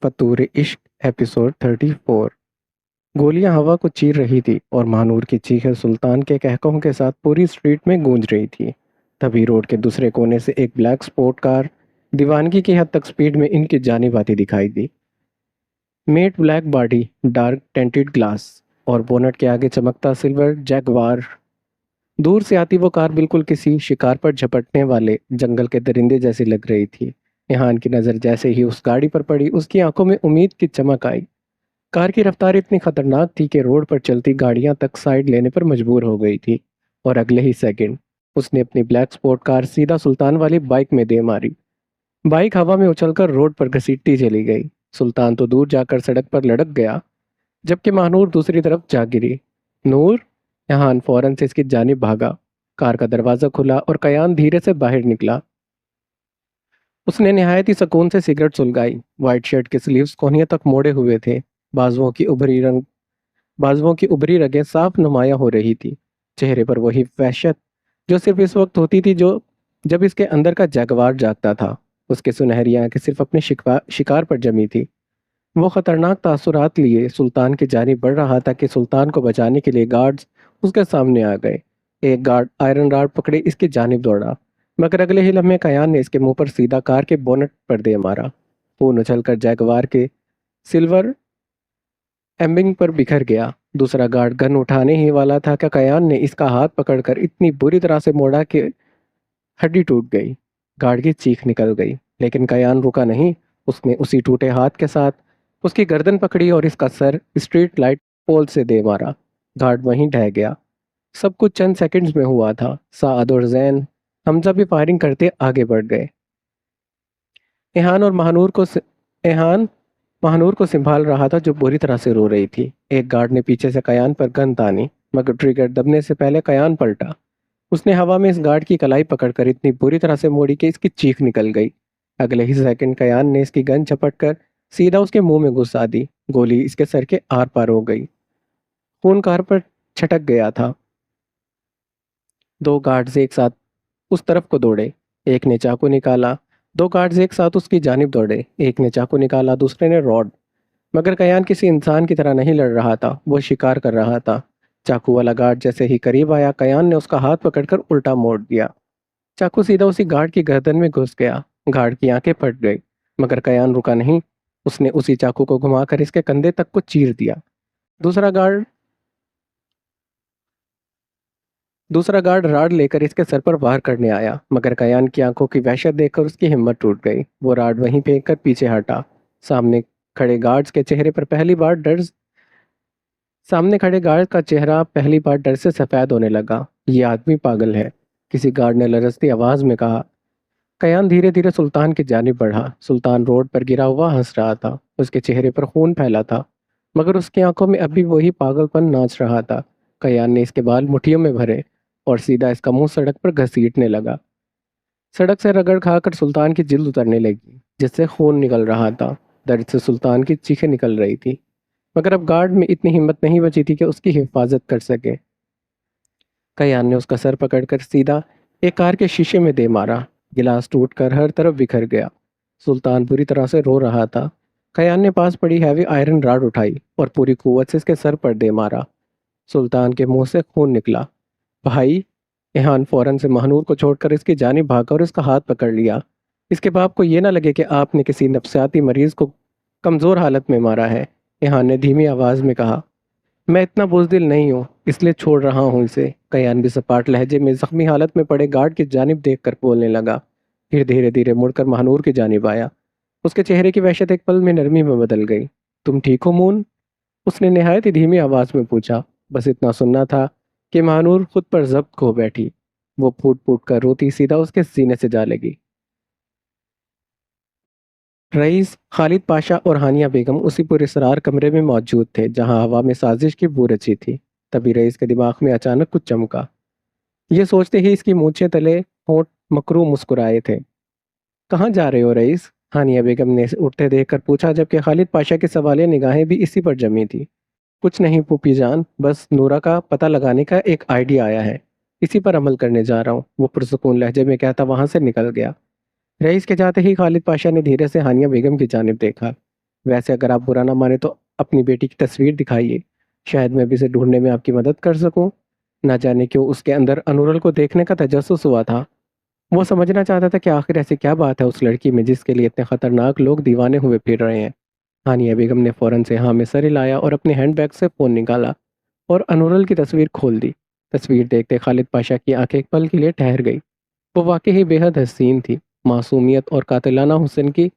फतूर इश्क एपिसोड 34। गोलियां हवा को चीर रही थी और महानूर की चीखें सुल्तान के कहकों के साथ पूरी स्ट्रीट में गूंज रही थी। तभी रोड के दूसरे कोने से एक ब्लैक स्पोर्ट कार दीवानगी की हद तक स्पीड में इनकी जानिब आती दिखाई दी। Matte black body, dark tinted glass और बोनट के आगे चमकता सिल्वर जैगवार। दूर से आती वो कार बिल्कुल किसी शिकार पर झपटने वाले जंगल के दरिंदे जैसी लग रही थी। यहाँ की नज़र जैसे ही उस गाड़ी पर पड़ी, उसकी आंखों में उम्मीद की चमक आई। कार की रफ्तार इतनी खतरनाक थी कि रोड पर चलती गाड़ियां तक साइड लेने पर मजबूर हो गई थी, और अगले ही सेकंड उसने अपनी ब्लैक स्पोर्ट कार सीधा सुल्तान वाली बाइक में दे मारी। बाइक हवा में उछलकर रोड पर घसीटती चली गई। सुल्तान तो दूर जाकर सड़क पर लड़क गया, जबकि महानूर दूसरी तरफ जा गिरी। नूर, यहाँ फौरन से इसकी जानिब भागा। कार का दरवाजा खुला और कयान धीरे से बाहर निकला। उसने निहायत ही सुकून से सिगरेट सुलगाई। वाइट शर्ट के स्लीव्स कोहनियों तक मोड़े हुए थे। बाजुओं की उभरी रंग बाजुओं की उभरी रगें साफ नुमायां हो रही थी। चेहरे पर वही वहशत जो सिर्फ इस वक्त होती थी जो जब इसके अंदर का जगवार जागता था। उसके सुनहरी आंखें सिर्फ अपने शिकार पर जमी थी। वो खतरनाक तासुरात लिए सुल्तान की जानिब बढ़ रहा था कि सुल्तान को बचाने के लिए गार्ड्स उसके सामने आ गए। एक गार्ड आयरन रॉड पकड़े इसकी जानिब दौड़ा, मगर अगले ही लम्हे कयान ने इसके मुंह पर सीधा कार के बोनट पर दे मारा। खून उछलकर जैगवार के सिल्वर एम्बिंग पर बिखर गया। दूसरा गार्ड गन उठाने ही वाला था कि कयान ने इसका हाथ पकड़कर इतनी बुरी तरह से मोड़ा कि हड्डी टूट गई। गार्ड की चीख निकल गई, लेकिन कयान रुका नहीं। उसने उसी टूटे हाथ के साथ उसकी गर्दन पकड़ी और इसका सर स्ट्रीट लाइट पोल से दे मारा। गार्ड वहीं ढह गया। सब कुछ चंद सेकंड्स में हुआ था। साद और जैन हमजा भी फायरिंग करते आगे बढ़ गए। एहान और महानूर को एहान महानूर को संभाल रहा था, जो बुरी तरह से रो रही थी। एक गार्ड ने पीछे से कयान पर गन तानी, मगर ट्रिगर दबने से पहले कयान पलटा। उसने हवा में इस गार्ड की कलाई पकड़कर इतनी बुरी तरह से मोड़ी कि इसकी चीख निकल गई। अगले ही सेकंड कयान ने इसकी गन झपटकर सीधा उसके मुंह में घुसा दी। गोली इसके सर के आर पार हो गई। खून कार पर छटक गया था। दो गार्ड्स एक साथ उस तरफ को दौड़े। एक ने चाकू निकाला। दो गार्ड्स एक साथ उसकी जानिब दौड़े। एक ने चाकू निकाला, दूसरे ने रॉड। मगर कयान किसी इंसान की तरह नहीं लड़ रहा था, वो शिकार कर रहा था। चाकू वाला गार्ड जैसे ही करीब आया, कयान ने उसका हाथ पकड़कर उल्टा मोड़ दिया। चाकू सीधा उसी गार्ड की गर्दन में घुस गया। गार्ड की आंखें फट गई, मगर कयान रुका नहीं। उसने उसी चाकू को घुमाकर इसके कंधे तक को चीर दिया। दूसरा गार्ड दूसरा गार्ड राड लेकर इसके सर पर वार करने आया, मगर कयान की आंखों की वहशत देखकर उसकी हिम्मत टूट गई। वो राड वहीं फेंक कर पीछे हटा। सामने खड़े गार्ड्स के चेहरे पर पहली बार डर सामने खड़े गार्ड का चेहरा पहली बार डर से सफ़ेद होने लगा। ये आदमी पागल है, किसी गार्ड ने लरजती आवाज में कहा। कयान धीरे धीरे सुल्तान की जानिब बढ़ा। सुल्तान रोड पर गिरा हुआ हंस रहा था। उसके चेहरे पर खून फैला था, मगर उसकी आंखों में अभी वही पागलपन नाच रहा था। कयान ने इसके बाल मुट्ठियों में भरे और सीधा इसका मुंह सड़क पर घसीटने लगा। सड़क से रगड़ खाकर सुल्तान की जिल्द उतरने लगी, जिससे खून निकल रहा था। दर्द से सुल्तान की चीखें निकल रही थी, मगर अब गार्ड में इतनी हिम्मत नहीं बची थी कि उसकी हिफाजत कर सके। कयान ने उसका सर पकड़कर सीधा एक कार के शीशे में दे मारा। गिलास टूटकर हर तरफ बिखर गया। सुल्तान बुरी तरह से रो रहा था। कयान ने पास पड़ी हैवी आयरन रॉड उठाई और पूरी कुव्वत से इसके सर पर दे मारा। सुल्तान के मुंह से खून निकला। भाई! एहान फौरन से महानूर को छोड़कर इसकी जानिब भागा और इसका हाथ पकड़ लिया। इसके बाप को यह ना लगे कि आपने किसी नफसियाती मरीज को कमज़ोर हालत में मारा है। एहान ने धीमी आवाज़ में कहा। मैं इतना बुज़दिल नहीं हूँ, इसलिए छोड़ रहा हूँ इसे। कयान भी सपाट लहजे में जख्मी हालत में पड़े गार्ड की जानिब देखकर बोलने लगा। फिर धीरे धीरे मुड़कर महानूर की जानिब आया। उसके चेहरे की वहशत एक पल में नरमी में बदल गई। तुम ठीक हो मून? उसने निहायत ही धीमी आवाज़ में पूछा। बस इतना सुनना था कि महानूर खुद पर जब्त खो बैठी। वो फूट फूट कर रोती सीधा उसके सीने से जा लगी। रईस, खालिद पाशा और हानिया बेगम उसी पुरस्रार कमरे में मौजूद थे, जहां हवा में साजिश की बू रची थी। तभी रईस के दिमाग में अचानक कुछ चमका। ये सोचते ही इसकी मूछें तले होंठ मकरू मुस्कुराए थे। कहाँ जा रहे हो रईस? हानिया बेगम ने उठते देखकर पूछा, जबकि खालिद पाशा की सवालिया निगाहें भी इसी पर जमी थी। कुछ नहीं पुपी जान, बस नूरा का पता लगाने का एक आइडिया आया है, इसी पर अमल करने जा रहा हूँ, वो पुरसुकून लहजे में कहता वहां से निकल गया। रईस के जाते ही खालिद पाशा ने धीरे से हानिया बेगम की जानिब देखा। वैसे अगर आप बुरा ना माने तो अपनी बेटी की तस्वीर दिखाइए, शायद मैं भी इसे ढूंढने में आपकी मदद कर सकूं। ना जाने क्यों उसके अंदर अनुरल को देखने का तजस्सुस हुआ था। वो समझना चाहता था कि आखिर ऐसी क्या बात है उस लड़की में जिसके लिए इतने खतरनाक लोग दीवाने हुए फिर रहे हैं। हानिया बेगम ने फौरन से हाँ में सर हिलाया और अपने हैंडबैग से फ़ोन निकाला और अनुरल की तस्वीर खोल दी। तस्वीर देखते खालिद पाशा की आंखें एक पल के लिए ठहर गई। वो वाकई ही बेहद हसीन थी। मासूमियत और कातिलाना हुस्न की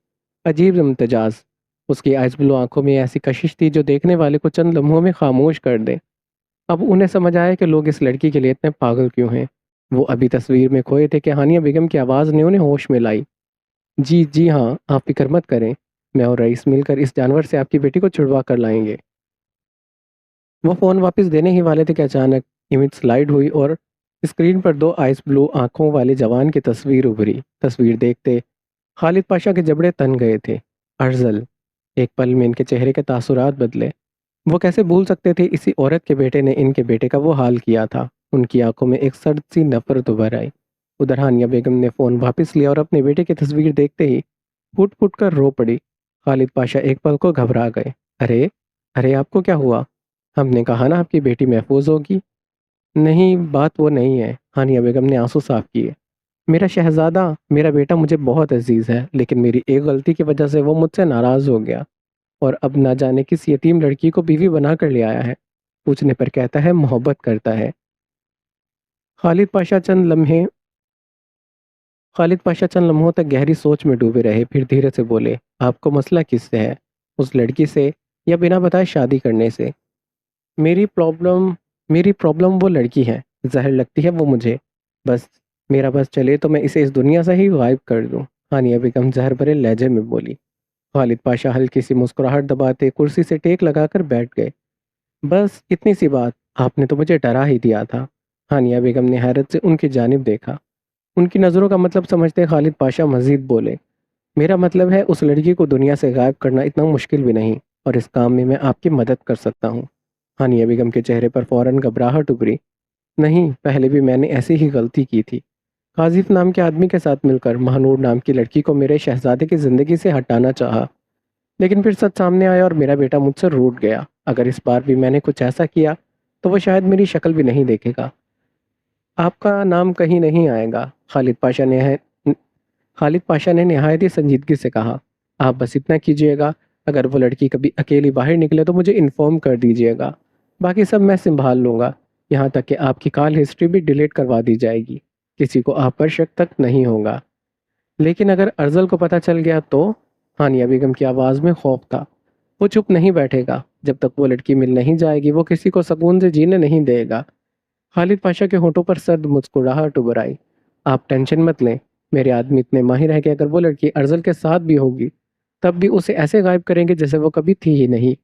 अजीब इम्तजाज। उसकी आइस ब्लू आंखों में ऐसी कशिश थी जो देखने वाले को चंद लम्हों में खामोश कर दे। अब उन्हें समझ आया कि लोग इस लड़की के लिए इतने पागल क्यों हैं। वो अभी तस्वीर में खोए थे कि हानिया बेगम की आवाज़ ने उन्हें होश में लाई। जी जी हाँ, आप फिक्र मत करें। मैं और रईस मिलकर इस जानवर से आपकी बेटी को छुड़वा कर लाएंगे। वो फ़ोन वापस देने ही वाले थे कि अचानक इमेज स्लाइड हुई और स्क्रीन पर दो आइस ब्लू आंखों वाले जवान की तस्वीर उभरी। तस्वीर देखते खालिद पाशा के जबड़े तन गए थे। अर्जल। एक पल में इनके चेहरे के तासुरात बदले। वो कैसे भूल सकते थे इसी औरत के बेटे ने इनके बेटे का वो हाल किया था। उनकी आंखों में एक सर्द सी नफरत उभर आई। उधर हानिया बेगम ने फ़ोन वापस लिया और अपने बेटे की तस्वीर देखते ही फुट फुट कर रो पड़ी। खालिद पाशा एक पल को घबरा गए। अरे, अरे आपको क्या हुआ? हमने कहा ना आपकी बेटी महफूज होगी। नहीं, बात वो नहीं है। हानिया बेगम ने आंसू साफ किए। मेरा शहजादा, मेरा बेटा मुझे बहुत अजीज है, लेकिन मेरी एक गलती की वजह से वो मुझसे नाराज हो गया और अब ना जाने किस यतीम लड़की को बीवी बना कर ले आया है। पूछने पर कहता है मोहब्बत करता है। खालिद पाशा चंद लम्हे खालिद पाशा चंद लम्हों तक गहरी सोच में डूबे रहे, फिर धीरे से बोले, आपको मसला किससे है? उस लड़की से या बिना बताए शादी करने से? मेरी प्रॉब्लम मेरी प्रॉब्लम वो लड़की है। ज़ाहिर लगती है वो मुझे। बस मेरा बस चले तो मैं इसे इस दुनिया से ही गायब कर दूं। हानिया बेगम जहर भरे लहजे में बोली। खालिद पाशा हल्की सी मुस्कुराहट दबाते कुर्सी से टेक लगाकर बैठ गए। बस इतनी सी बात, आपने तो मुझे डरा ही दिया था। हानिया बेगम ने हैरत से उनकी जानिब देखा। उनकी नज़रों का मतलब समझते खालिद पाशा मजीद बोले, मेरा मतलब है उस लड़की को दुनिया से गायब करना इतना मुश्किल भी नहीं, और इस काम में मैं आपकी मदद कर सकता हूँ। हानिया बेगम के चेहरे पर फौरन घबराहट उभरी। नहीं, पहले भी मैंने ऐसी ही गलती की थी। काजिफ नाम के आदमी के साथ मिलकर महानूर नाम की लड़की को मेरे शहजादे की ज़िंदगी से हटाना चाहा, लेकिन फिर सच सामने आया और मेरा बेटा मुझसे रूठ गया। अगर इस बार भी मैंने कुछ ऐसा किया तो वो शायद मेरी शक्ल भी नहीं देखेगा। आपका नाम कहीं नहीं आएगा। खालिद पाशा ने नहायत ही संजीदगी से कहा। आप बस इतना कीजिएगा, अगर वो लड़की कभी अकेली बाहर निकले तो मुझे इन्फॉर्म कर दीजिएगा। बाकी सब मैं संभाल लूँगा। यहाँ तक कि आपकी कॉल हिस्ट्री भी डिलीट करवा दी जाएगी। किसी को आप पर शक तक नहीं होगा। लेकिन अगर अर्जल को पता चल गया तो? हानिया बेगम की आवाज़ में खौफ था। वो चुप नहीं बैठेगा। जब तक वो लड़की मिल नहीं जाएगी वो किसी को सुकून से जीने नहीं देगा। खालिद पाशा के होठों पर सर्द मुस्कुराहट उभर आई। आप टेंशन मत लें। मेरे आदमी इतने माहिर हैं कि अगर वो लड़की अर्जल के साथ भी होगी तब भी उसे ऐसे गायब करेंगे जैसे वो कभी थी ही नहीं।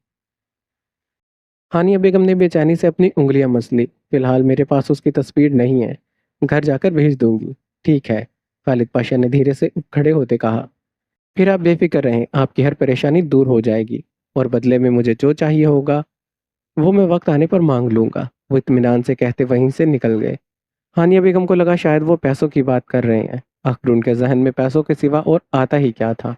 हानिया बेगम ने बेचैनी से अपनी उंगलियां मस ली। फिलहाल मेरे पास उसकी तस्वीर नहीं है। घर जाकर भेज दूंगी। ठीक है, खालिद पाशा ने धीरे से उठ खड़े होते कहा। फिर आप बेफिक्र रहें, आपकी हर परेशानी दूर हो जाएगी और बदले में मुझे जो चाहिए होगा वो मैं वक्त आने पर मांग लूंगा। वो इत्मीनान से कहते वहीं से निकल गए। हानिया बेगम को लगा शायद वो पैसों की बात कर रहे हैं। आखिर उनके जहन में पैसों के सिवा और आता ही क्या था।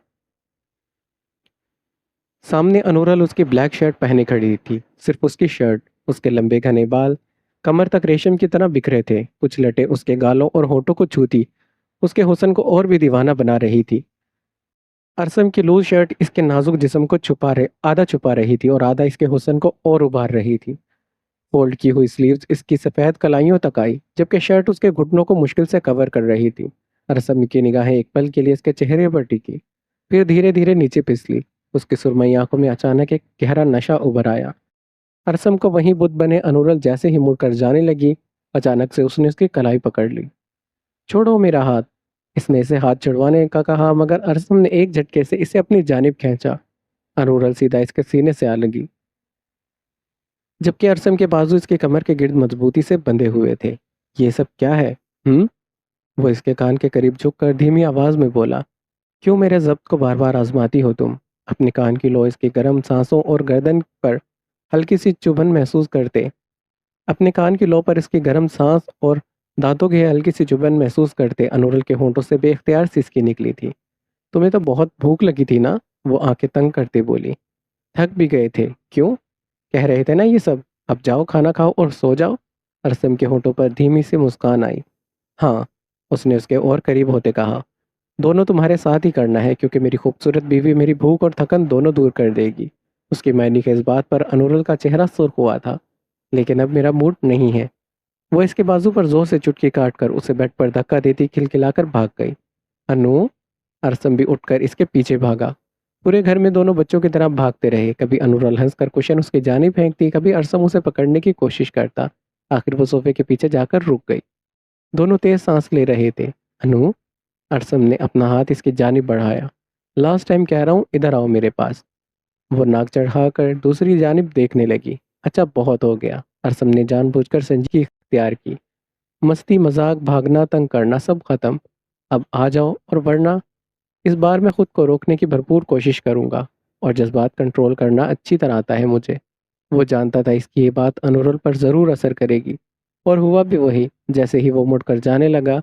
सामने अनूरल उसकी ब्लैक शर्ट पहने खड़ी थी। सिर्फ उसकी शर्ट, उसके लंबे घने बाल कमर तक रेशम की तरह बिखरे थे। कुछ लटे उसके गालों और होठों को छूती उसके हुस्न को और भी दीवाना बना रही थी। अरसम की लूज शर्ट इसके नाजुक जिस्म को आधा छुपा रही थी और आधा इसके हुस्न को और उभार रही थी। फोल्ड की हुई स्लीव्स इसकी सफ़ेद कलाइयों तक आई, जबकि शर्ट उसके घुटनों को मुश्किल से कवर कर रही थी। अरसम की निगाहें एक पल के लिए इसके चेहरे पर टिकी, फिर धीरे धीरे नीचे फिसली। उसकी सुरमई आंखों में अचानक एक गहरा नशा उभर आया। अरसम को वहीं बुत बने अनुरल जैसे ही मुड़कर जाने लगी, अचानक से उसने उसकी कलाई पकड़ ली। छोड़ो मेरा हाथ। इसने इसे हाथ छुड़वाने का कहा, मगर अरसम ने एक झटके से इसे अपनी जानिब खींचा। अनुरल सीधा इसके सीने से आ लगी, जबकि अरसम के बाजू इसके कमर के गिर्द मजबूती से बंधे हुए थे। ये सब क्या है? हम्म? वो इसके कान के करीब झुककर धीमी आवाज में बोला। क्यों मेरे जब्त को बार बार आजमाती हो तुम? अपने कान की लो इसकी गर्म सांसों और गर्दन पर हल्की सी चुभन महसूस करते अपने कान की लो पर इसकी गर्म सांस और दांतों की हल्की सी चुभन महसूस करते अनुरल के होंठों से बेख्तियार सिसकी निकली थी। तुम्हें तो बहुत भूख लगी थी ना? वो आंखें तंग करते बोली। थक भी गए थे, क्यों? कह रहे थे ना ये सब। अब जाओ, खाना खाओ और सो जाओ। अरसम के होठों पर धीमी सी मुस्कान आई। हाँ, उसने उसके और करीब होते कहा। दोनों तुम्हारे साथ ही करना है, क्योंकि मेरी खूबसूरत बीवी मेरी भूख और थकन दोनों दूर कर देगी। उसकी मैनी के इस बात पर अनुरल का चेहरा सुर्ख हुआ था। लेकिन अब मेरा मूड नहीं है। वो इसके बाजू पर जोर से चुटकी काटकर उसे बेड पर धक्का देती खिलखिलाकर भाग गई। अनु। अरसम भी उठकर इसके पीछे भागा। पूरे घर में दोनों बच्चों की तरह भागते रहे। कभी अनुरल हंसकर कुशन उसकी जानिब फेंकती, कभी अरसम उसे पकड़ने की कोशिश करता। आखिर वो सोफे के पीछे जाकर रुक गई। दोनों तेज सांस ले रहे थे। अनु। अरसम ने अपना हाथ इसकी जानिब बढ़ाया। लास्ट टाइम कह रहा हूँ, इधर आओ मेरे पास। वो नाक चढ़ाकर दूसरी जानिब देखने लगी। अच्छा, बहुत हो गया। अरसम ने जानबूझकर संजीदगी इख्तियार की। मस्ती मजाक भागना तंग करना सब खत्म। अब आ जाओ, और वरना इस बार मैं खुद को रोकने की भरपूर कोशिश करूंगा। और जज्बात कंट्रोल करना अच्छी तरह आता है मुझे। वो जानता था इसकी ये बात अनुरल पर जरूर असर करेगी। और हुआ भी वही। जैसे ही वो मुड़कर जाने लगा,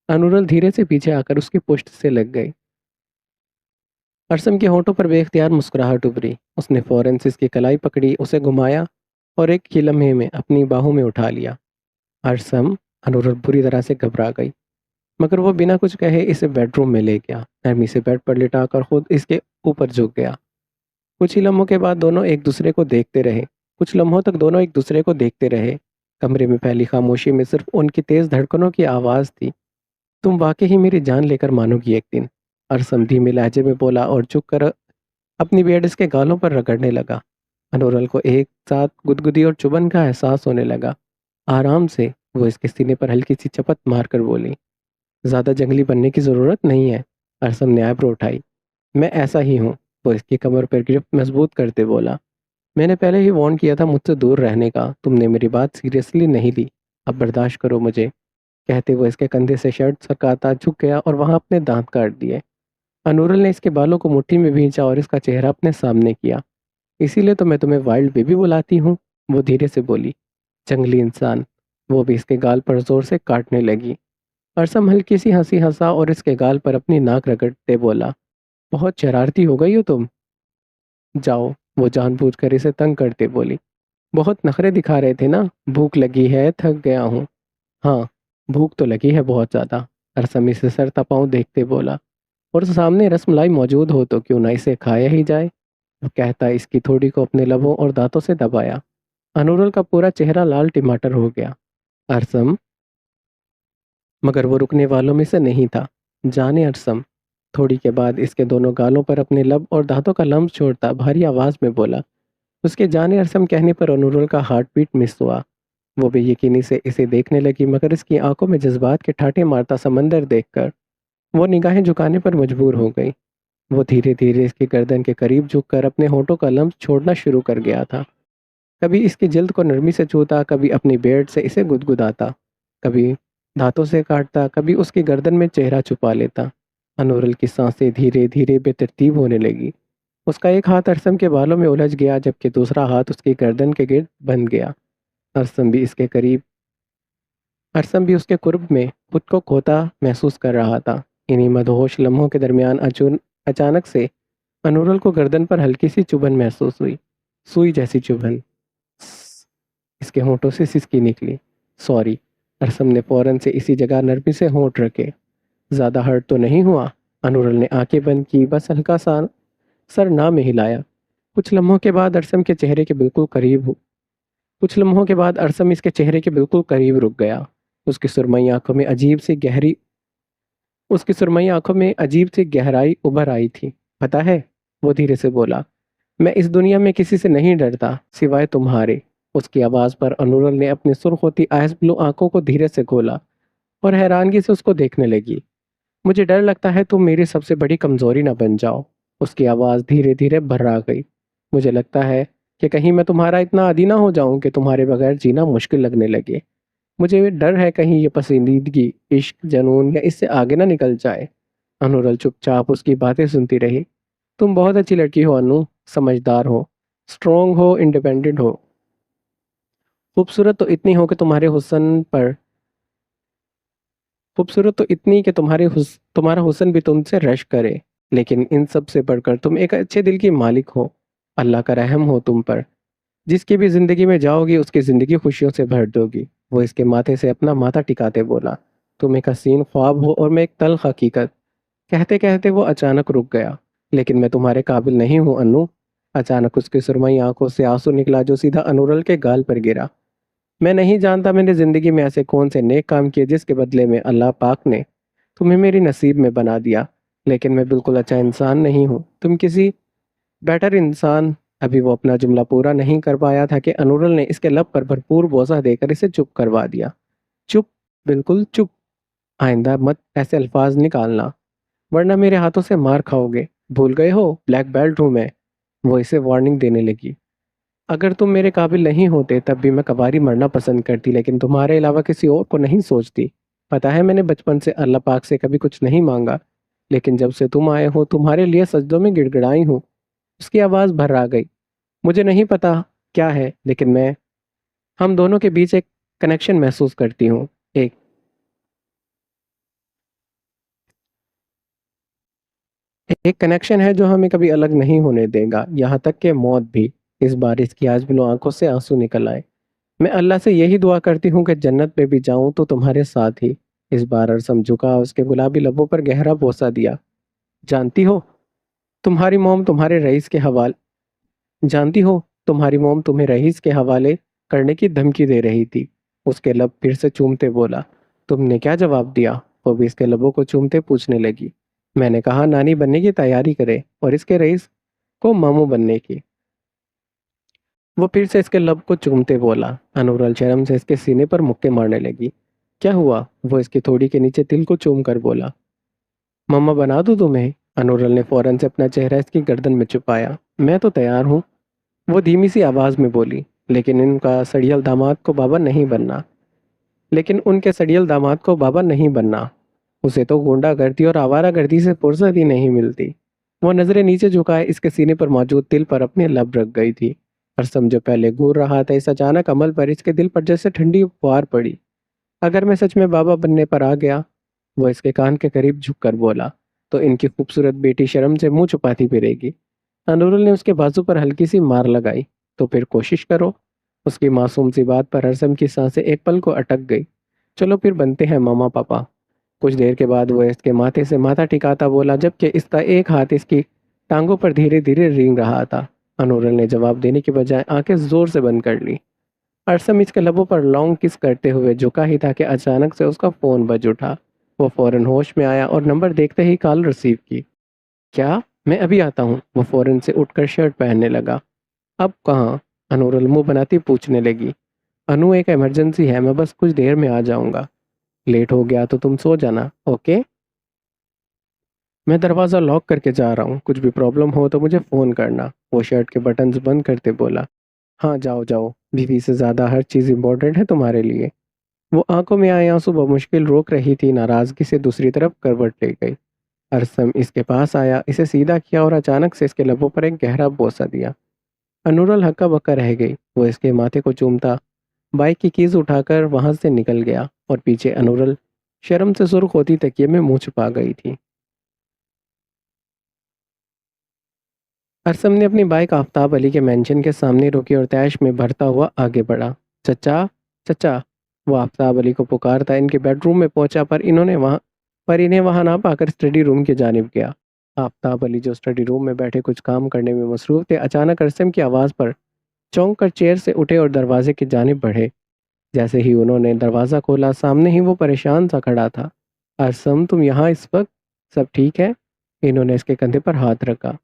अनुरल धीरे से पीछे आकर उसकी पुष्ट से लग गई। अरसम के होठों पर बेख्तियार मुस्कुराहट उभरी। उसने फौरन से इसकी कलाई पकड़ी, उसे घुमाया और एक ही लम्हे में अपनी बाहों में उठा लिया। अरसम। अनुरल बुरी तरह से घबरा गई, मगर वो बिना कुछ कहे इसे बेडरूम में ले गया। नरमी से बेड पर लिटाकर खुद इसके ऊपर झुक गया। कुछ ही लम्हों के बाद दोनों एक दूसरे को देखते रहे। कुछ लम्हों तक दोनों एक दूसरे को देखते रहे। कमरे में फैली खामोशी में सिर्फ उनकी तेज धड़कनों की आवाज़ थी। तुम वाकई ही मेरी जान लेकर मानोगी एक दिन। अरसम धीमे लहजे में बोला और झुक कर अपनी बेड इसके गालों पर रगड़ने लगा। अनुरल को एक साथ गुदगुदी और चुभन का एहसास होने लगा। आराम से। वो इसके सीने पर हल्की सी चपत मारकर बोली। ज्यादा जंगली बनने की जरूरत नहीं है। अरसम ने आईब्रो उठाई। मैं ऐसा ही हूँ। वो इसकी कमर पर गिरफ्त मजबूत करते बोला। मैंने पहले ही वार्न किया था मुझसे दूर रहने का, तुमने मेरी बात सीरियसली नहीं ली। अब बर्दाश्त करो मुझे। कहते वो इसके कंधे से शर्ट सरकाता झुक गया और वहां अपने दांत काट दिए। अनुरल ने इसके बालों को मुट्ठी में भींचा और इसका चेहरा अपने सामने किया। इसीलिए तो मैं तुम्हें वाइल्ड बेबी बुलाती हूँ। वो धीरे से बोली। जंगली इंसान। वो भी इसके गाल पर जोर से काटने लगी। अरसम हल्की सी हंसी हंसा और इसके गाल पर अपनी नाक रगड़ते बोला। बहुत शरारती हो गई हो तुम। जाओ। वो जानबूझकर इसे तंग करते बोली। बहुत नखरे दिखा रहे थे ना। भूख लगी है, थक गया हूँ। हाँ, भूख तो लगी है बहुत ज़्यादा। अरसम इसे सर तपाऊं देखते बोला। और सामने रसमलाई मौजूद हो तो क्यों ना इसे खाया ही जाए। वो कहता इसकी थोड़ी को अपने लबों और दांतों से दबाया। अनुरल का पूरा चेहरा लाल टमाटर हो गया। अरसम। मगर वो रुकने वालों में से नहीं था। जाने अरसम। थोड़ी के बाद इसके दोनों गालों पर अपने लब और दांतों का लम्ब छोड़ता भारी आवाज में बोला। उसके जाने अरसम कहने पर अनुरल का हार्ट बीट मिस हुआ। वो बेयकीनी से इसे देखने लगी, मगर इसकी आंखों में जज्बात के ठाटे मारता समंदर देखकर वो निगाहें झुकाने पर मजबूर हो गई। वो धीरे धीरे इसकी गर्दन के करीब झुककर अपने होठों का लम्ब छोड़ना शुरू कर गया था। कभी इसकी जिल्द को नरमी से छूता, कभी अपनी बेड से इसे गुदगुदाता, कभी दांतों से काटता, कभी उसकी गर्दन में चेहरा छुपा लेता। अनुरल की सांसें धीरे धीरे बेतरतीब होने लगी। उसका एक हाथ अरसम के बालों में उलझ गया, जबकि दूसरा हाथ उसकी गर्दन के गिर्द बंध गया। अरसम भी इसके करीब अरसम भी उसके कुर्ब में खुद को खोता महसूस कर रहा था। इन्हीं मदहोश लम्हों के दरमियान अचानक से अनुरल को गर्दन पर हल्की सी चुभन महसूस हुई। सुई जैसी चुभन। इसके होंठों से सिसकी निकली। सॉरी। अरसम ने फौरन से इसी जगह नरमी से होंठ रखे। ज्यादा हर्ट तो नहीं हुआ? अनुरल ने आंखें बंद की, बस हल्का सा सर ना में हिलाया। कुछ लम्हों के बाद अरसम के चेहरे के बिल्कुल करीब हो कुछ लम्हों के बाद अरसम इसके चेहरे के बिल्कुल करीब रुक गया। उसकी सुरमई आंखों में अजीब सी गहरी उसकी सुरमई आंखों में अजीब सी गहराई उभर आई थी। पता है, वो धीरे से बोला, मैं इस दुनिया में किसी से नहीं डरता सिवाय तुम्हारे। उसकी आवाज पर अनुरल ने अपनी सुर्ख होती आइस ब्लू आंखों को धीरे से खोला और हैरानगी से उसको देखने लगी। मुझे डर लगता है तुम मेरी सबसे बड़ी कमजोरी ना बन जाओ। उसकी आवाज धीरे धीरे भर्रा गई। मुझे लगता है कि कहीं मैं तुम्हारा इतना आदी ना हो जाऊं कि तुम्हारे बगैर जीना मुश्किल लगने लगे। मुझे डर है कहीं ये पसंदीदगी, इश्क, जनून या इससे आगे ना निकल जाए। अनुरल चुपचाप उसकी बातें सुनती रही। तुम बहुत अच्छी लड़की हो अनु। समझदार हो, स्ट्रोंग हो, इंडिपेंडेंट हो। खूबसूरत तो इतनी हो कि तुम्हारा हुस्न भी तुमसे रश करे। लेकिन इन सब से बढ़कर तुम एक अच्छे दिल की मालिक हो। अल्लाह का रहम हो तुम पर। जिसकी भी जिंदगी में जाओगी उसकी जिंदगी खुशियों से भर दोगी। वो इसके माथे से अपना माथा टिकाते बोला। तुम एक हसीन ख्वाब हो और मैं एक तल्ख हकीकत। कहते कहते वो अचानक रुक गया। लेकिन मैं तुम्हारे काबिल नहीं हूँ अनु। अचानक उसकी सुरमई आंखों से आंसू निकला जो सीधा अनुरल के गाल पर गिरा। मैं नहीं जानता मैंने जिंदगी में ऐसे कौन से नेक काम किए जिसके बदले में अल्लाह पाक ने तुम्हें मेरी नसीब में बना दिया। लेकिन मैं बिल्कुल अच्छा इंसान नहीं हूँ, तुम किसी बेटर इंसान। अभी वो अपना जुमला पूरा नहीं कर पाया था कि अनुरल ने इसके लब पर भरपूर बोसा देकर इसे चुप करवा दिया। चुप, बिल्कुल चुप। आइंदा मत ऐसे अल्फाज निकालना, वरना मेरे हाथों से मार खाओगे। भूल गए हो ब्लैक बेल्ट हूं मैं। वो इसे वार्निंग देने लगी। अगर तुम मेरे काबिल नहीं होते तब भी मैं कबारी मरना पसंद करती, लेकिन तुम्हारे अलावा किसी और को नहीं सोचती। पता है मैंने बचपन से अल्लाह पाक से कभी कुछ नहीं मांगा, लेकिन जब से तुम आए हो तुम्हारे लिए सजदों में गिड़गिड़ाई हूँ। उसकी आवाज़ भर आ गई। मुझे नहीं पता क्या है, लेकिन मैं हम दोनों के बीच एक कनेक्शन महसूस करती हूँ। एक एक कनेक्शन है जो हमें कभी अलग नहीं होने देगा, यहाँ तक कि मौत भी। इस बार इसकी आज बिलो आंखों से आंसू निकल आए। मैं अल्लाह से यही दुआ करती हूँ कि जन्नत में भी जाऊं तो तुम्हारे साथ ही। इस बार अरसम झुका, उसके गुलाबी लबों पर गहरा बोसा दिया। जानती हो तुम्हारी मोम तुम्हारे रईस के हवाले जानती हो तुम्हारी मोम तुम्हें रईस के हवाले करने की धमकी दे रही थी। उसके लब फिर से चूमते बोला। तुमने क्या जवाब दिया? वो भी इसके लबों को चूमते पूछने लगी। मैंने कहा नानी बनने की तैयारी करे और इसके रईस को मामू बनने की। वो फिर से इसके लब को चूमते बोला। अनुरल शर्म से इसके सीने पर मुक्के मारने लगी। क्या हुआ? वो इसकी थोड़ी के नीचे तिल को चूम कर बोला। मम्मा बना दूं तुम्हें? अनुरल ने फौरन से अपना चेहरा इसकी गर्दन में छुपाया। मैं तो तैयार हूँ, वो धीमी सी आवाज में बोली। लेकिन इनका सड़ियल दामाद को बाबा नहीं बनना लेकिन उनके सड़ियल दामाद को बाबा नहीं बनना। उसे तो गुंडागर्दी और आवारागर्दी से फुर्सत ही नहीं मिलती। वो नजरें नीचे झुकाए इसके सीने पर मौजूद तिल पर अपने लब रख गई थी। और समझो पहले घूर रहा था, इस अचानक अमल पर इसके दिल पर जैसे ठंडी फुहार पड़ी। अगर मैं सच में बाबा बनने पर आ गया, वो इसके कान के करीब झुककर बोला, तो इनकी खूबसूरत बेटी शर्म से मुंह छुपाती फिरेगी। अनुरुल ने उसके बाजू पर हल्की सी मार लगाई। तो फिर कोशिश करो। उसकी मासूम सी बात पर हरसम की सांसें एक पल को अटक गई। चलो फिर बनते हैं मामा पापा। कुछ देर के बाद वो इसके माथे से माथा टिकाता बोला, जबकि इसका एक हाथ इसकी टांगों पर धीरे धीरे रेंग रहा था। अनुरल ने जवाब देने के बजाय आंखें जोर से बंद कर ली। अरसम इसके लबों पर लॉन्ग किस करते हुए झुका ही था कि अचानक से उसका फोन बज उठा। वो फौरन होश में आया और नंबर देखते ही कॉल रिसीव की। क्या? मैं अभी आता हूँ। वो फौरन से उठकर शर्ट पहनने लगा। अब कहाँ? अनुरल मुंह बनाती पूछने लगी। अनु एक इमरजेंसी है, मैं बस कुछ देर में आ जाऊंगा। लेट हो गया तो तुम सो जाना, ओके? मैं दरवाज़ा लॉक करके जा रहा हूँ, कुछ भी प्रॉब्लम हो तो मुझे फ़ोन करना। वो शर्ट के बटन्स बंद करते बोला। हाँ जाओ जाओ, बीवी से ज़्यादा हर चीज़ इम्पोर्टेंट है तुम्हारे लिए। वो आंखों में आए आंसू बमुश्किल रोक रही थी, नाराज़गी से दूसरी तरफ करवट ले गई। अरसम इसके पास आया, इसे सीधा किया और अचानक से इसके लबों पर एक गहरा बोसा दिया। अनुरल हक्का बक्का रह गई। वो इसके माथे को चूमता बाइक की कीज उठाकर वहां से निकल गया और पीछे अनुरल शर्म से सुर्ख होती तकिए में मुंह छुपा गई थी। अरसम ने अपनी बाइक आफ्ताब अली के मेंशन के सामने रोकी और तैश में भरता हुआ आगे बढ़ा। चचा, चचा। वो आफ्ताब अली को पुकारता इनके बेडरूम में पहुंचा, पर इन्हें वहां ना पाकर स्टडी रूम की जानिब गया। आफ्ताब अली जो स्टडी रूम में बैठे कुछ काम करने में मसरूफ थे, अचानक अरसम की आवाज़ पर चौंक कर चेयर से उठे और दरवाजे की जानिब बढ़े। जैसे ही उन्होंने दरवाज़ा खोला, सामने ही वो परेशान सा खड़ा था। असम, तुम यहाँ इस वक्त? सब ठीक है? इन्होंने इसके कंधे पर हाथ रखा।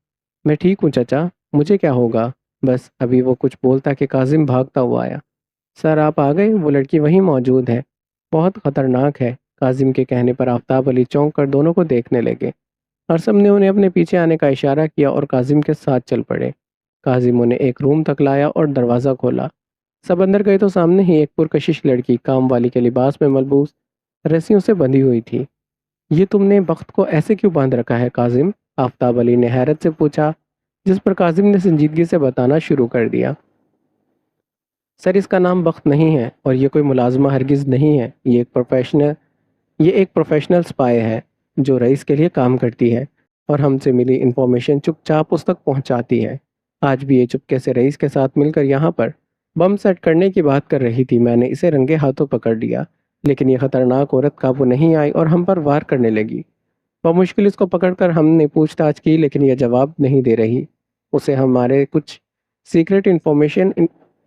मैं ठीक हूँ चचा, मुझे क्या होगा? बस अभी वो कुछ बोलता कि काजिम भागता हुआ आया। सर आप आ गए? वो लड़की वहीं मौजूद है, बहुत खतरनाक है। काजिम के कहने पर आफ्ताब अली चौंक कर दोनों को देखने लगे। अरसम ने उन्हें अपने पीछे आने का इशारा किया और काजिम के साथ चल पड़े। काजिम उन्हें एक रूम तक लाया और दरवाज़ा खोला। सब अंदर गए तो सामने ही एक पुरकशिश लड़की काम वाली के लिबास में मलबूस रस्सियों से बंधी हुई थी। ये तुमने बख्त को ऐसे क्यों बांध रखा है काजिम? आफ्ताब अली ने हैरत से पूछा, जिस पर काजिम ने संजीदगी से बताना शुरू कर दिया। सर इसका नाम बख्त नहीं है और ये कोई मुलाजमा हरगिज़ नहीं है। ये एक प्रोफेशनल स्पाई है जो रईस के लिए काम करती है। और हमसे मिली इन्फॉर्मेशन चुपचाप उस तक पहुंचाती है। आज भी ये चुपके से रईस के साथ मिलकर यहाँ पर बम सेट करने की बात कर रही थी। मैंने इसे रंगे हाथों पकड़ लिया, लेकिन ये खतरनाक औरत काबू नहीं आई और हम पर वार करने लगी। बमुश्किल इसको पकड़कर हमने पूछताछ की, लेकिन यह जवाब नहीं दे रही। उसे हमारे कुछ सीक्रेट इन्फॉर्मेशन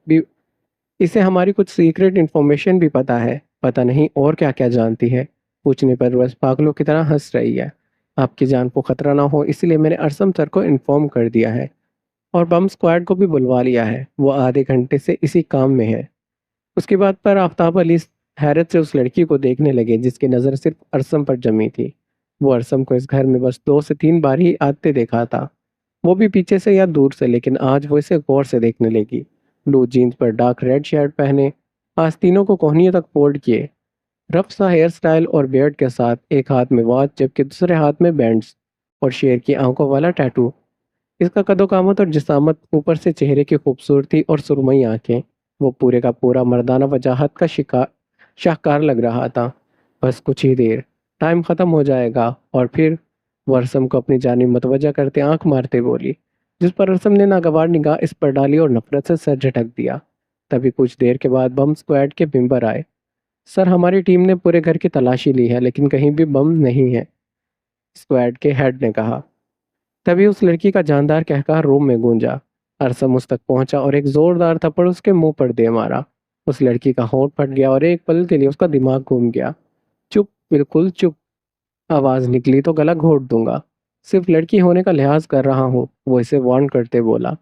भी इसे हमारी कुछ सीक्रेट इन्फॉर्मेशन भी पता है। पता नहीं और क्या क्या जानती है। पूछने पर बस पागलों की तरह हंस रही है। आपकी जान को खतरा ना हो इसलिए मैंने अरसम सर को इन्फॉर्म कर दिया है और बम स्क्वाड को भी बुलवा लिया है। वो आधे घंटे से इसी काम में है। उसके बाद पर आफ्ताब अली हैरत से उस लड़की को देखने लगे जिसकी नज़र सिर्फ अरसम पर जमी थी। वो अरसम को इस घर में बस 2 से 3 बार ही आते देखा था, वो भी पीछे से या दूर से, लेकिन आज वो इसे गौर से देखने लगी। ब्लू जीन्स पर डार्क रेड शर्ट पहने, आस्तीनों को कोहनियों तक फोल्ड किए, रफ सा हेयर स्टाइल और बियर्ड के साथ, एक हाथ में वॉच जबकि दूसरे हाथ में बैंड्स और शेर की आंखों वाला टैटू। इसका कदोकामत और जिसामत, ऊपर से चेहरे की खूबसूरती और सुरमई आंखें, वो पूरे का पूरा मर्दाना वजाहत का शिकार शाहकार लग रहा था। बस कुछ ही देर, टाइम ख़त्म हो जाएगा। और फिर वो अरसम को अपनी जानिब मतवजा करते आंख मारते बोली, जिस पर अरसम ने नागवार निगाह इस पर डाली और नफरत से सर झटक दिया। तभी कुछ देर के बाद बम स्क्वाड के मेंबर आए। सर, हमारी टीम ने पूरे घर की तलाशी ली है लेकिन कहीं भी बम नहीं है, स्क्वाड के हेड ने कहा। तभी उस लड़की का जानदार कहकर रूम में गूंजा। अरसम उस तक पहुंचा और एक जोरदार थप्पड़ उसके मुंह पर दे मारा। उस लड़की का होंठ फट गया और एक पल के लिए उसका दिमाग घूम गया। चुप, बिल्कुल चुप। आवाज निकली तो गला घोट दूंगा। सिर्फ लड़की होने का लिहाज कर रहा हूँ, वो इसे वार्न करते बोला।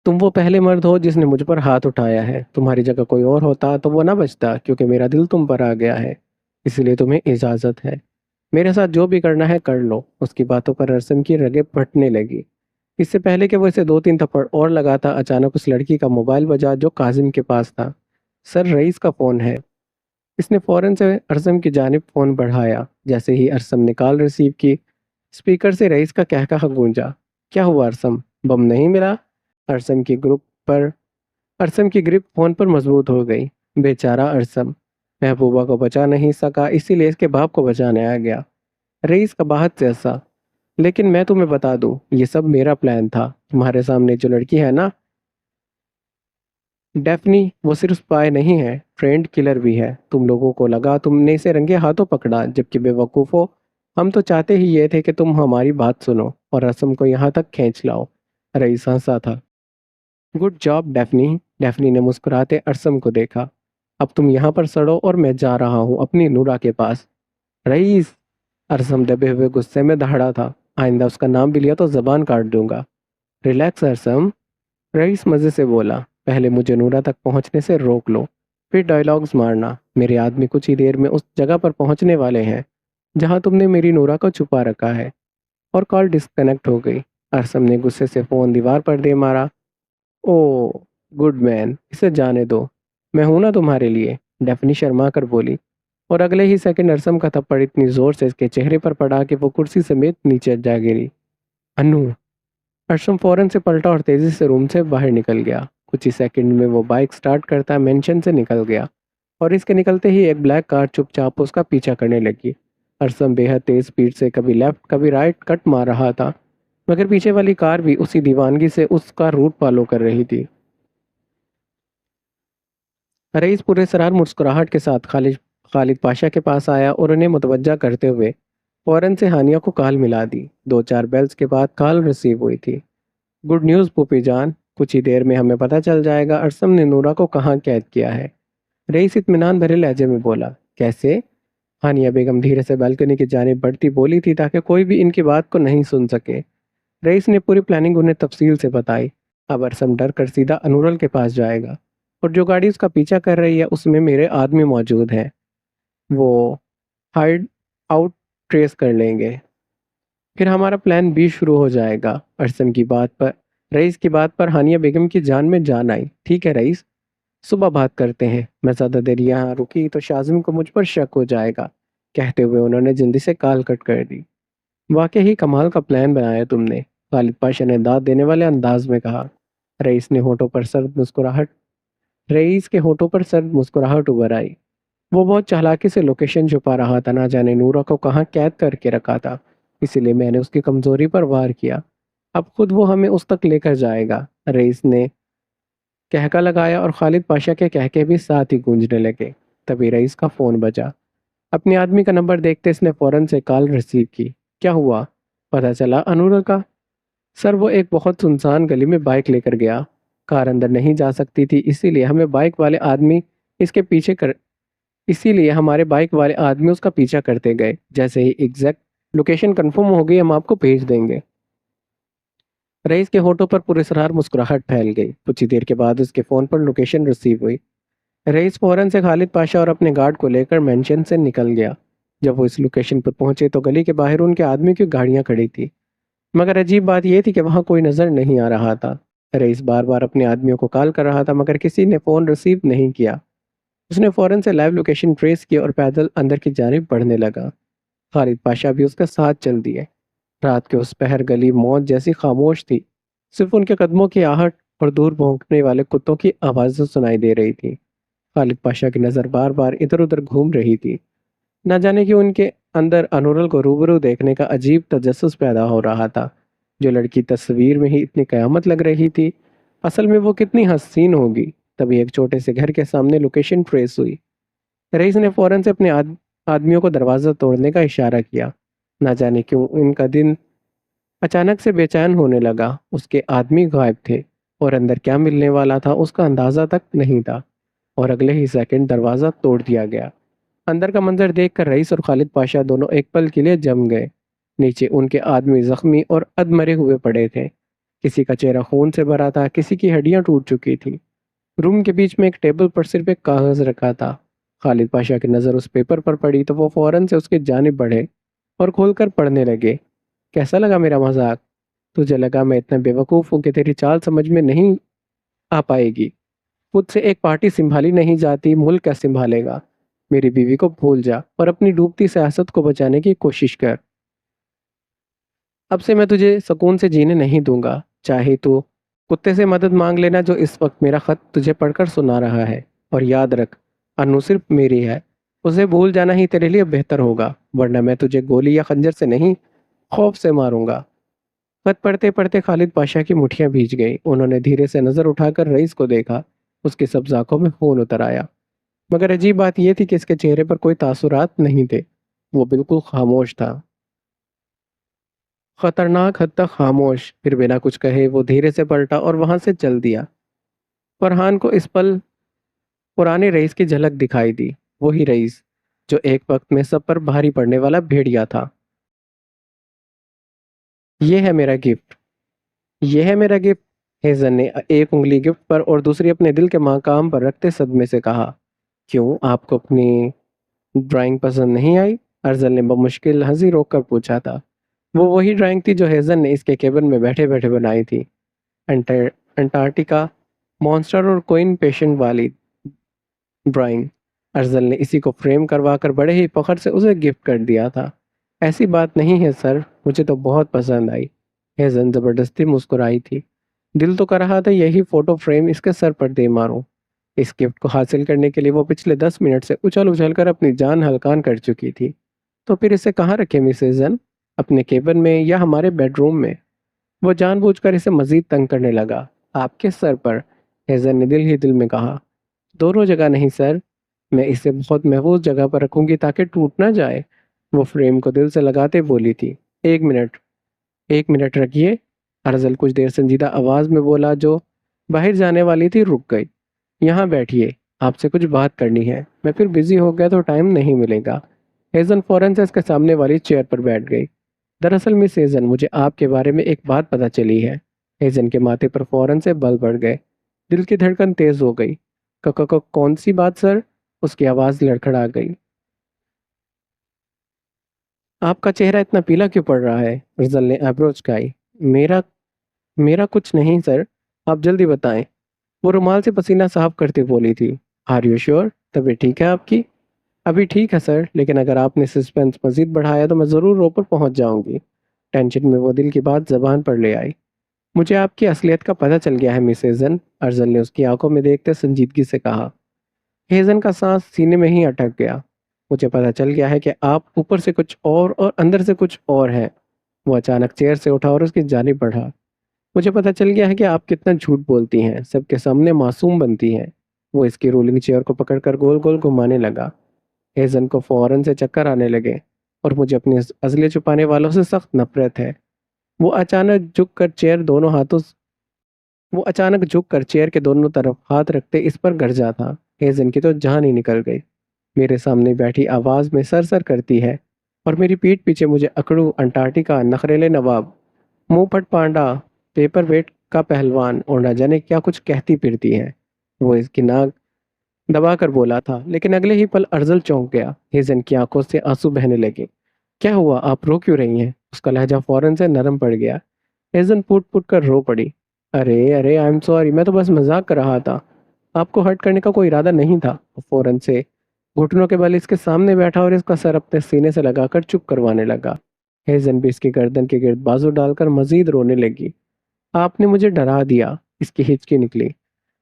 तुम वो पहले मर्द हो जिसने मुझ पर हाथ उठाया है। तुम्हारी जगह कोई और होता तो वो ना बचता, क्योंकि मेरा दिल तुम पर आ गया है। इसलिए तुम्हें इजाजत है, मेरे साथ जो भी करना है कर लो। उसकी बातों पर अरसम की रगें फटने लगी। इससे पहले कि वो इसे 2-3 थप्पड़ और लगाता, अचानक उस लड़की का मोबाइल बजा जो काजिम के पास था। सर, रईस का फ़ोन है। इसने फौरन से अरसम की जानिब फ़ोन बढ़ाया। जैसे ही अरसम ने कॉल रिसीव की, स्पीकर से रईस का कहकहा गूंजा। क्या हुआ अरसम, बम नहीं मिला? अरसम की ग्रुप पर अरसम की ग्रिप फ़ोन पर मजबूत हो गई। बेचारा अरसम महबूबा को बचा नहीं सका, इसीलिए इसके बाप को बचाने आ गया। रईस का बाहत से हंसा। लेकिन मैं तुम्हें बता दूं, ये सब मेरा प्लान था। तुम्हारे सामने जो लड़की है ना, डेफनी, वो सिर्फ स्पाई नहीं है, ट्रेंड किलर भी है। तुम लोगों को लगा तुमने इसे रंगे हाथों पकड़ा, जबकि बेवकूफ़ हो। हम तो चाहते ही ये थे कि तुम हमारी बात सुनो और रस्म को यहाँ तक खींच लाओ। रईस हंसा था। Good job Daphne. डेफनी ने मुस्कुराते अरसम को देखा। अब तुम यहाँ पर सड़ो और मैं जा रहा हूँ अपनी नूरा के पास। रईस, अरसम दबे हुए गुस्से में दहाड़ा था। आइंदा उसका नाम भी लिया तो जबान काट दूंगा। रिलैक्स अरसम, रईस मज़े से बोला। पहले मुझे नूरा तक पहुंचने से रोक लो, फिर डायलॉग्स मारना। मेरे आदमी कुछ ही देर में उस जगह पर पहुंचने वाले हैं जहां तुमने मेरी नूरा को छुपा रखा है। और कॉल डिस्कनेक्ट हो गई। अरसम ने गुस्से से फ़ोन दीवार पर दे मारा। ओ गुड मैन, इसे जाने दो, मैं हूं ना तुम्हारे लिए, डेफनी शर्मा कर बोली। और अगले ही सेकंड अरसम का थप्पड़ इतनी जोर से इसके चेहरे पर पड़ा कि वो कुर्सी समेत नीचे जा गिरी। अनु। अरशम फौरन से पलटा और तेजी से रूम से बाहर निकल गया। कुछ ही सेकंड में वो बाइक स्टार्ट करता मेंशन से निकल गया और इसके निकलते ही एक ब्लैक कार चुपचाप उसका पीछा करने लगी। अरसम बेहद तेज स्पीड से कभी लेफ्ट कभी राइट कट मार रहा था, मगर पीछे वाली कार भी उसी दीवानगी से उसका रूट फॉलो कर रही थी। रईस पूरे सरार मुस्कुराहट के साथ खालिद खालिद पाशा के पास आया और उन्हें मुतवज्जा करते हुए फौरन से हानिया को कॉल मिला दी। 2-4 बेल्स के बाद कॉल रिसीव हुई थी। गुड न्यूज़ पुपी जान, कुछ ही देर में हमें पता चल जाएगा अरसम ने नूरा को कहाँ कैद किया है। रईस इत्मीनान भरे लहजे में बोला। कैसे? हानिया बेगम धीरे से बालकनी की जानिब बढ़ती बोली थी ताकि कोई भी इनकी बात को नहीं सुन सके। रईस ने पूरी प्लानिंग उन्हें तफसील से बताई। अब अरसम डर कर सीधा अनूरल के पास जाएगा और जो गाड़ी उसका पीछा कर रही है उसमें मेरे आदमी मौजूद हैं। वो हाइड आउट ट्रेस कर लेंगे, फिर हमारा प्लान बी शुरू हो जाएगा। अरसम की बात पर रईस की बात पर हानिया बेगम की जान में जान आई। ठीक है रईस, सुबह बात करते हैं। मैं ज़्यादा देर यहाँ रुकी तो शाज़िम को मुझ पर शक हो जाएगा। कहते हुए उन्होंने जल्दी से कॉल कट कर दी। वाकई ही कमाल का प्लान बनाया तुमने, खालिद पाशा ने दाद देने वाले अंदाज में कहा। रईस ने होठों पर सर्द मुस्कुराहट रईस के होठों पर सर्द मुस्कुराहट उभर आई। वो बहुत चालाकी से लोकेशन छुपा रहा था, ना जाने नूरा को कहाँ कैद करके रखा था। इसीलिए मैंने उसकी कमजोरी पर वार किया। अब खुद वो हमें उस तक लेकर जाएगा। रईस ने कहका लगाया और खालिद पाशा के कहके भी साथ ही गूंजने लगे। तभी रईस का फोन बजा। अपने आदमी का नंबर देखते इसने फौरन से कॉल रिसीव की। क्या हुआ? पता चला अनूरा का। सर वो एक बहुत सुनसान गली में बाइक लेकर गया। कार अंदर नहीं जा सकती थी, इसीलिए हमारे बाइक वाले आदमी उसका पीछा करते गए। जैसे ही एग्जैक्ट लोकेशन कंफर्म हो गई हम आपको भेज देंगे। रईस के होठों पर पुरस्कार मुस्कुराहट फैल गई। कुछ ही देर के बाद उसके फोन पर लोकेशन रिसीव हुई। रईस फौरन से खालिद पाशा और अपने गार्ड को लेकर मेंशन से निकल गया। जब वो इस लोकेशन पर पहुंचे तो गली के बाहर उनके आदमी की गाड़ियां खड़ी थी, मगर अजीब बात यह थी कि वहां कोई नजर नहीं आ रहा था। रईस बार बार अपने आदमियों को कॉल कर रहा था मगर किसी ने फोन रिसीव नहीं किया। उसने फौरन से लाइव लोकेशन ट्रेस की और पैदल अंदर की जानिब बढ़ने लगा। खालिद पाशा भी उसके साथ चल दिए। रात के उस पहर गली मौत जैसी खामोश थी। सिर्फ उनके कदमों की आहट और दूर भौंकने वाले कुत्तों की आवाज़ें सुनाई दे रही थी। खालिद पाशा की नज़र बार बार इधर उधर घूम रही थी। न जाने कि उनके अंदर अनूरल को रूबरू देखने का अजीब तजस्सुस पैदा हो रहा था। जो लड़की तस्वीर में ही इतनी कयामत लग रही थी, असल में वो कितनी हसीन होगी। तभी एक छोटे से घर के सामने लोकेशन ट्रेस हुई। रईस ने फौरन से अपने आदमियों को दरवाज़ा तोड़ने का इशारा किया। ना जाने क्यों इनका दिन अचानक से बेचैन होने लगा। उसके आदमी गायब थे और अंदर क्या मिलने वाला था उसका अंदाजा तक नहीं था। और अगले ही सेकंड दरवाज़ा तोड़ दिया गया। अंदर का मंजर देखकर रईस और खालिद पाशा दोनों एक पल के लिए जम गए। नीचे उनके आदमी जख्मी और अधमरे हुए पड़े थे। किसी का चेहरा खून से भरा था, किसी की हड्डियां टूट चुकी थी। रूम के बीच में एक टेबल पर सिर्फ एक कागज रखा था। खालिद पाशा की नज़र उस पेपर पर पड़ी तो वो फौरन से उसके जानिब बढ़े और खोलकर पढ़ने लगे। कैसा लगा मेरा मजाक? तुझे लगा मैं इतना बेवकूफ़ हूँ कि तेरी चाल समझ में नहीं आ पाएगी? खुद से एक पार्टी संभाली नहीं जाती, मुल्क क्या संभालेगा? मेरी बीवी को भूल जा और अपनी डूबती सियासत को बचाने की कोशिश कर। अब से मैं तुझे सुकून से जीने नहीं दूंगा। चाहे तो कुत्ते से मदद मांग लेना जो इस वक्त मेरा खत तुझे पढ़कर सुना रहा है। और याद रख, अनु सिर्फ मेरी है। उसे भूल जाना ही तेरे लिए बेहतर होगा, वरना मैं तुझे गोली या खंजर से नहीं, खौफ से मारूंगा। खत पढ़ते पढ़ते खालिद पाशा की मुठ्ठियां भीज गई। उन्होंने धीरे से नजर उठाकर रईस को देखा। उसकी सब्ज आंखों में खून उतर आया। मगर अजीब बात यह थी कि इसके चेहरे पर कोई तासुरात नहीं थे। वो बिल्कुल खामोश था। खतरनाक हद तक खामोश। फिर बिना कुछ कहे वो धीरे से पलटा और वहां से चल दिया। फरहान को इस पल पुराने रईस की झलक दिखाई दी। वही रईस जो एक वक्त में सब पर भारी पड़ने वाला भेड़िया था। ये है मेरा गिफ्ट। ये है मेरा गिफ्ट। हेजन ने एक उंगली गिफ्ट पर और दूसरी अपने दिल के मकाम पर रखते सदमे से कहा। क्यों, आपको अपनी ड्राइंग पसंद नहीं आई? अर्जल ने बमुश्किल हंसी रोक कर पूछा था। वो वही ड्राइंग थी जो हेजन ने इसके केबिन में बैठे बैठे बनाई थी। अंटार्कटिका मॉन्स्टर और कोइन पेशेंट वाली ड्राइंग। अर्जल ने इसी को फ्रेम करवा कर बड़े ही फख्र से उसे गिफ्ट कर दिया था। ऐसी बात नहीं है सर, मुझे तो बहुत पसंद आई। हेजन जबरदस्ती मुस्कुराई थी। दिल तो कर रहा था यही फोटो फ्रेम इसके सर पर दे मारूं। इस गिफ्ट को हासिल करने के लिए वो पिछले 10 मिनट से उछल उछल कर अपनी जान हलकान कर चुकी थी। तो फिर इसे कहाँ रखे मिस हेजन? अपने केबिन में या हमारे बेडरूम में? वो जानबूझकर इसे मजीद तंग करने लगा। आपके सर पर, हेजन ने दिल ही दिल में कहा। दोनों जगह नहीं सर, मैं इसे बहुत महफूज जगह पर रखूंगी ताकि टूट ना जाए। वो फ्रेम को दिल से लगाते बोली थी। 1 मिनट, 1 मिनट रखिए। अर्जल कुछ देर संजीदा आवाज में बोला जो बाहर जाने वाली थी रुक गई। यहाँ बैठिए, आपसे कुछ बात करनी है। मैं फिर बिजी हो गया तो टाइम नहीं मिलेगा। हेजन फौरन से इसके सामने वाली चेयर पर बैठ गई। दरअसल मिस हेजन, मुझे आपके बारे में एक बात पता चली है। हेजन के माथे पर फौरन से बल बढ़ गए। दिल की धड़कन तेज हो गई। कौन सी बात सर? उसकी आवाज लड़खड़ा गई। आपका चेहरा इतना पीला क्यों पड़ रहा है? रजल ने अप्रोच खाई। मेरा मेरा कुछ नहीं सर, आप जल्दी बताएं। वो रुमाल से पसीना साफ करते बोली थी। Are you sure? तबीयत ठीक है आपकी? अभी ठीक है सर, लेकिन अगर आपने सस्पेंस मजीद बढ़ाया तो मैं ज़रूर रो पर पहुंच जाऊंगी। टेंशन में वो दिल की बात जबान पर ले आई। मुझे आपकी असलियत का पता चल गया है मिस हेजन, अर्जल ने उसकी आंखों में देखते संजीदगी से कहा। हेजन का सांस सीने में ही अटक गया। मुझे पता चल गया है कि आप ऊपर से कुछ और अंदर से कुछ और हैं। वो अचानक चेयर से उठा और उसकी जानिब बढ़ा। मुझे पता चल गया है कि आप कितना झूठ बोलती हैं, सबके सामने मासूम बनती हैं। वो इसकी रोलिंग चेयर को पकड़कर गोल गोल घुमाने लगा। हेजन को फौरन से चक्कर आने लगे और मुझे अपने इस असली छुपाने वालों से सख्त नफरत है। वो अचानक झुक कर चेयर दोनों हाथों वो अचानक झुक कर चेयर के दोनों तरफ हाथ रखते इस पर गरजा था। हेजन की तो जान ही निकल गई। मेरे सामने बैठी आवाज में सर करती है और मेरी पीठ पीछे मुझे अकड़ू अंटार्कटिका नखरेले नवाब, मुंहफट पांडा, पेपर वेट का पहलवान और न जाने क्या कुछ कहती फिरती है। वो इसकी नाक दबाकर बोला था, लेकिन अगले ही पल अर्जुल चौंक गया। हेजन की आंखों से आंसू बहने लगे। क्या हुआ, आप रो क्यों रही हैं? उसका लहजा फौरन से नरम पड़ गया। हेजन फूट फूट कर रो पड़ी। अरे अरे, आई एम सॉरी, मैं तो बस मजाक कर रहा था। आपको हर्ट करने का कोई इरादा नहीं था। वो फौरन से घुटनों के बल इसके सामने बैठा और इसका सर अपने सीने से लगाकर चुप करवाने लगा। हेजन भी इसकी गर्दन के गिर्द बाजू डालकर मजीद रोने लगी। आपने मुझे डरा दिया, इसकी हिचकी निकली।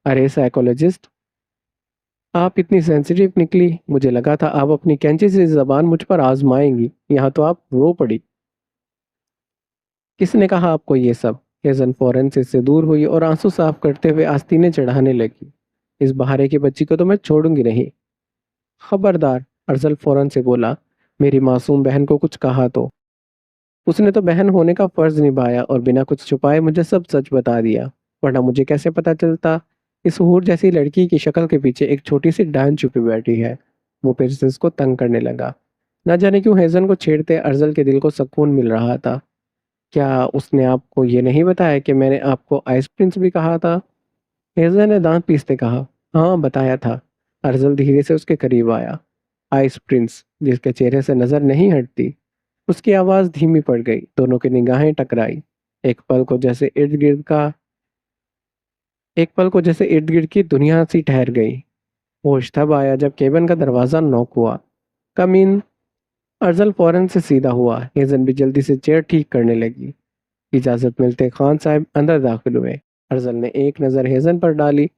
अरे साइकोलॉजिस्ट, आप इतनी सेंसिटिव निकली। मुझे लगा था आप अपनी कैंची से जबान मुझ पर आजमाएंगी। यहाँ तो आप रो पड़ी। किसने कहा आपको ये सब? हेजन फौरन से इससे दूर हुई और आंसू साफ करते हुए आस्तीनें चढ़ाने लगी। इस बहारे की बच्ची को तो मैं छोड़ूंगी नहीं। खबरदार, अर्जल फौरन से बोला। मेरी मासूम बहन को कुछ कहा तो? उसने तो बहन होने का फर्ज निभाया और बिना कुछ छुपाए मुझे सब सच बता दिया। वरना मुझे कैसे पता चलता इस हूर जैसी लड़की की शक्ल के पीछे एक छोटी सी डायन छुपी बैठी है। वो फिर से उसको तंग करने लगा। न जाने क्यों हेजन को छेड़ते अर्जल के दिल को सुकून मिल रहा था। क्या उसने आपको ये नहीं बताया कि मैंने आपको आइस प्रिंस भी कहा था? हेजन ने दांत पीसते कहा। हाँ, बताया था। अर्जल धीरे से उसके करीब आया। आइस प्रिंस, जिसके चेहरे से नजर नहीं हटती। उसकी आवाज धीमी पड़ गई। दोनों की निगाहें टकराई। एक पल को जैसे इर्द गिर्द का एक पल को जैसे इर्द गिर्द की दुनिया सी ठहर गई। होश तब आया जब केबिन का दरवाजा नॉक हुआ। कम इन। अर्जल फौरन से सीधा हुआ। हेजन भी जल्दी से चेयर ठीक करने लगी। इजाजत मिलते खान साहब अंदर दाखिल हुए। अर्जल ने एक नज़र हेजन पर डाली,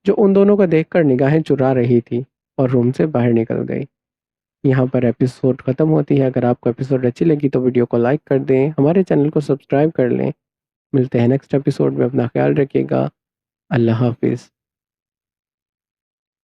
जो उन दोनों को देखकर निगाहें चुरा रही थी, और रूम से बाहर निकल गई। यहाँ पर एपिसोड ख़त्म होती है। अगर आपको एपिसोड अच्छी लगी तो वीडियो को लाइक कर दें, हमारे चैनल को सब्सक्राइब कर लें। मिलते हैं नेक्स्ट एपिसोड में। अपना ख्याल रखिएगा। अल्लाह हाफिज़।